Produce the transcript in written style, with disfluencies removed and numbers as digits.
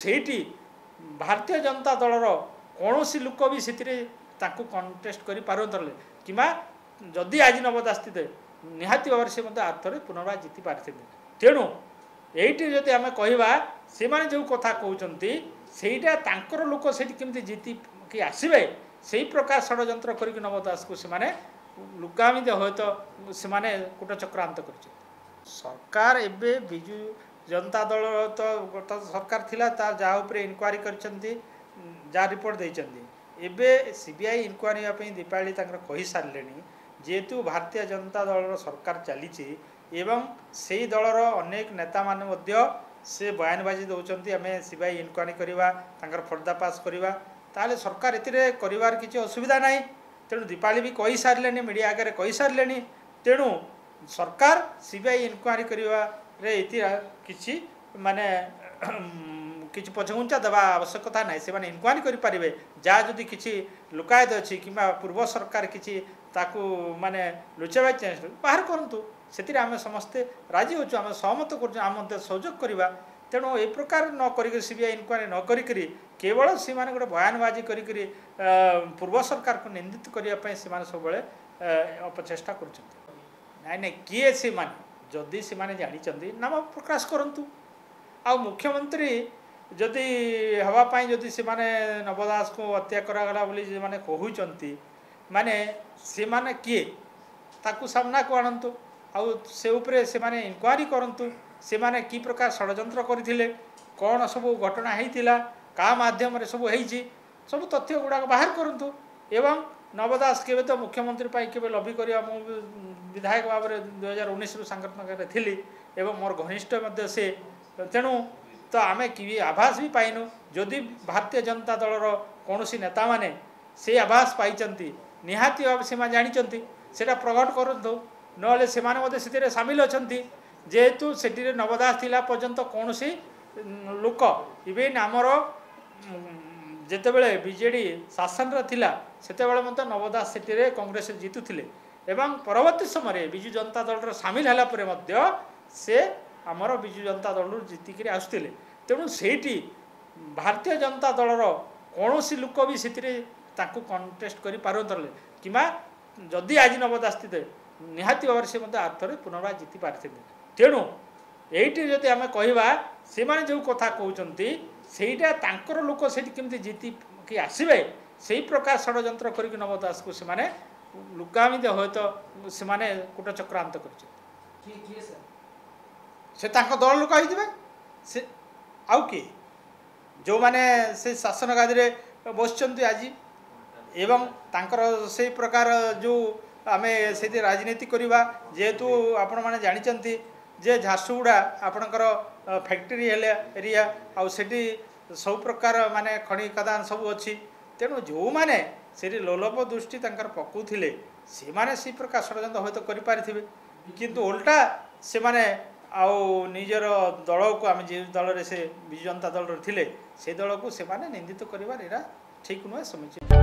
ସେଇଠି ଭାରତୀୟ ଜନତା ଦଳର କୌଣସି ଲୋକ ବି ସେଥିରେ ତାଙ୍କୁ କଣ୍ଟେଷ୍ଟ କରିପାରନ୍ତେ କିମ୍ବା ଯଦି ଆଜି ନବଦାସ୍ତିତେ ନିହାତି ଭାବରେ ସେ ମଧ୍ୟ ଆର୍ଥରେ ପୁନର୍ବାର ଜିତି ପାରିଥିଲେ। ତେଣୁ এইটি যদি আমি কহবা সেমানে যে কথা কৌঁচন্তি সেইটা তাঙ্কর লোক সেটি কেমতি জিতিকি আসবে সেই প্রকার ষড়যন্ত্র করিকি নব দাসকে সেমানে লুকামিতে হয়তো সেমানে কূট চক্রান্ত করছে। সরকার এবে বিজু জনতা দল তো গত সরকার থিলা তা যা উপরে ইনকোয়ারি করছন্তি যা রিপোর্ট দেইছন্তি এবে সিবিআই ইনকোয়ারি ପାଇଁ দীপাଳି ତାଙ୍କର କହି ସାରିଲେଣି যেহেতু ଭାରତୀୟ ଜନତା ଦଳର ସରକାର ଚାଲିଛି ଏବଂ ସେହି ଦଳର ଅନେକ ନେତାମାନେ ମଧ୍ୟ ସେ ବୟାନବାଜି ଦେଉଛନ୍ତି ଆମେ ସିବିଆଇ ଇନକ୍ୱାରି କରିବା ତାଙ୍କର ପର୍ଦ୍ଦାଫାଶ କରିବା ତାହେଲେ ସରକାର ଏଥିରେ କରିବାର କିଛି ଅସୁବିଧା ନାହିଁ। ତେଣୁ ଦୀପାଳି ବି କହିସାରିଲେଣି ମିଡ଼ିଆ ଆଗରେ କହିସାରିଲେଣି ତେଣୁ ସରକାର ସିବିଆଇ ଇନକ୍ୱାରି କରିବାରେ ଏଥି କିଛି ମାନେ କିଛି ପଛଘୁଞ୍ଚା ଦେବା ଆବଶ୍ୟକତା ନାହିଁ। ସେମାନେ ଇନକ୍ୱାରି କରିପାରିବେ ଯାହା ଯଦି କିଛି ଲୁକାୟତ ଅଛି କିମ୍ବା ପୂର୍ବ ସରକାର କିଛି ତାକୁ ମାନେ ଲୁଚାଇବା ଚାହିଁଛନ୍ତି ବାହାର କରନ୍ତୁ ସେଥିରେ ଆମେ ସମସ୍ତେ ରାଜି ଅଛୁ ଆମେ ସହମତ କରୁଛୁ ଆମେ ମଧ୍ୟ ସହଯୋଗ କରିବା। ତେଣୁ ଏ ପ୍ରକାର ନ କରିକି ସିବିଆଇ ଇନକ୍ୱାରି ନ କରିକି କେବଳ ସେମାନେ ଗୋଟେ ବୟାନବାଜି କରିକି ପୂର୍ବ ସରକାରକୁ ନିନ୍ଦିତ କରିବା ପାଇଁ ସେମାନେ ସବୁବେଳେ ଅପଚେଷ୍ଟା କରୁଛନ୍ତି। ନାଇଁ ନାଇଁ କିଏ ସେମାନେ ଯଦି ସେମାନେ ଜାଣିଛନ୍ତି ନାମ ପ୍ରକାଶ କରନ୍ତୁ। ଆଉ ମୁଖ୍ୟମନ୍ତ୍ରୀ ଯଦି ହେବା ପାଇଁ ଯଦି ସେମାନେ ନବ ଦାସକୁ ହତ୍ୟା କରାଗଲା ବୋଲି ସେମାନେ କହୁଛନ୍ତି ମାନେ ସେମାନେ କିଏ ତାକୁ ସାମ୍ନାକୁ ଆଣନ୍ତୁ ଆଉ ସେ ଉପରେ ସେମାନେ ଇନକ୍ୱାରି କରନ୍ତୁ ସେମାନେ କି ପ୍ରକାର ଷଡ଼ଯନ୍ତ୍ର କରିଥିଲେ କ'ଣ ସବୁ ଘଟଣା ହେଇଥିଲା କାହା ମାଧ୍ୟମରେ ସବୁ ହେଇଛି ସବୁ ତଥ୍ୟ ଗୁଡ଼ାକ ବାହାର କରନ୍ତୁ। ଏବଂ ନବ ଦାସ କେବେ ତ ମୁଖ୍ୟମନ୍ତ୍ରୀ ପାଇଁ କେବେ ଲବି କରିବା ମୁଁ ବିଧାୟକ ଭାବରେ 2019ରୁ ସାଂଗଠନିକରେ ଥିଲି ଏବଂ ମୋର ଘନିଷ୍ଠ ମଧ୍ୟ ସେ ତେଣୁ ତ ଆମେ କି ଆଭାସ ବି ପାଇନୁ ଯଦି ଭାରତୀୟ ଜନତା ଦଳର କୌଣସି ନେତାମାନେ ସେ ଆଭାସ ପାଇଛନ୍ତି ନିହାତି ଭାବେ ସେମାନେ ଜାଣିଛନ୍ତି ସେଟା ପ୍ରଘଟ କରନ୍ତୁ ନହେଲେ ସେମାନେ ମଧ୍ୟ ସେଥିରେ ସାମିଲ ଅଛନ୍ତି। ଯେହେତୁ ସେଠିରେ ନବ ଦାସ ଥିଲା ପର୍ଯ୍ୟନ୍ତ କୌଣସି ଲୋକ ଇଭେନ୍ ଆମର ଯେତେବେଳେ ବିଜେଡ଼ି ଶାସନରେ ଥିଲା ସେତେବେଳେ ମଧ୍ୟ ନବ ଦାସ ସେଠିରେ କଂଗ୍ରେସ ଜିତୁଥିଲେ ଏବଂ ପରବର୍ତ୍ତୀ ସମୟରେ ବିଜୁ ଜନତା ଦଳର ସାମିଲ ହେଲା ପରେ ମଧ୍ୟ ସେ ଆମର ବିଜୁ ଜନତା ଦଳରୁ ଜିତିକିରି ଆସୁଥିଲେ। ତେଣୁ ସେଇଠି ଭାରତୀୟ ଜନତା ଦଳର କୌଣସି ଲୋକ ବି ସେଥିରେ ତାଙ୍କୁ କଣ୍ଟେଷ୍ଟ କରିପାରନ୍ତେ କିମ୍ବା ଯଦି ଆଜି ନବଦାସ୍ତିତେ ନିହାତି ଭାବରେ ସେ ମଧ୍ୟ ଆର୍ଥରେ ପୁନର୍ବାର ଜିତି ପାରିଥିଲେ। ତେଣୁ এইটি ଯଦି ଆମେ କହିବା ସେମାନେ ଯେଉଁ କଥା କହୁଛନ୍ତି ସେଇଟା ତାଙ୍କର ଲୋକ ସେଠି କେମିତି ଜିତିକି ଆସିବେ ସେହି ପ୍ରକାର ଷଡ଼ଯନ୍ତ୍ର କରିକି ନବ ଦାସକୁ ସେମାନେ ଲୁକାମିତେ ହୁଏତ ସେମାନେ କୂଟ ଚକ୍ରାନ୍ତ କରିଛନ୍ତି। ସେ ତାଙ୍କ ଦଳ ଲୋକ ହେଇଥିବେ ସେ ଆଉ କିଏ ଯେଉଁମାନେ ସେ ଶାସନ ଗାଦିରେ ବସିଛନ୍ତି ଆଜି ଏବଂ ତାଙ୍କର ସେହି ପ୍ରକାର ଯେଉଁ ଆମେ ସେଇଠି ରାଜନୀତି କରିବା ଯେହେତୁ ଆପଣମାନେ ଜାଣିଛନ୍ତି ଯେ ଝାରସୁଗୁଡ଼ା ଆପଣଙ୍କର ଫ୍ୟାକ୍ଟ୍ରି ହେଲେ ଏରିଆ ଆଉ ସେଠି ସବୁ ପ୍ରକାର ମାନେ ଖଣି ଖଦାନ ସବୁ ଅଛି ତେଣୁ ଯେଉଁମାନେ ସେଠି ଲୋଲପ ଦୃଷ୍ଟି ତାଙ୍କର ପକାଉଥିଲେ ସେମାନେ ସେହି ପ୍ରକାର ଷଡ଼ଯନ୍ତ୍ର ହୁଏତ କରିପାରିଥିବେ କିନ୍ତୁ ଓଲଟା ସେମାନେ ଆଉ ନିଜର ଦଳକୁ ଆମେ ଯେଉଁ ଦଳରେ ସେ ବିଜୁ ଜନତା ଦଳରେ ଥିଲେ ସେ ଦଳକୁ ସେମାନେ ନିନ୍ଦିତ କରିବାର ଏଇଟା ଠିକ୍ ନୁହେଁ ସମୀଚୀନ।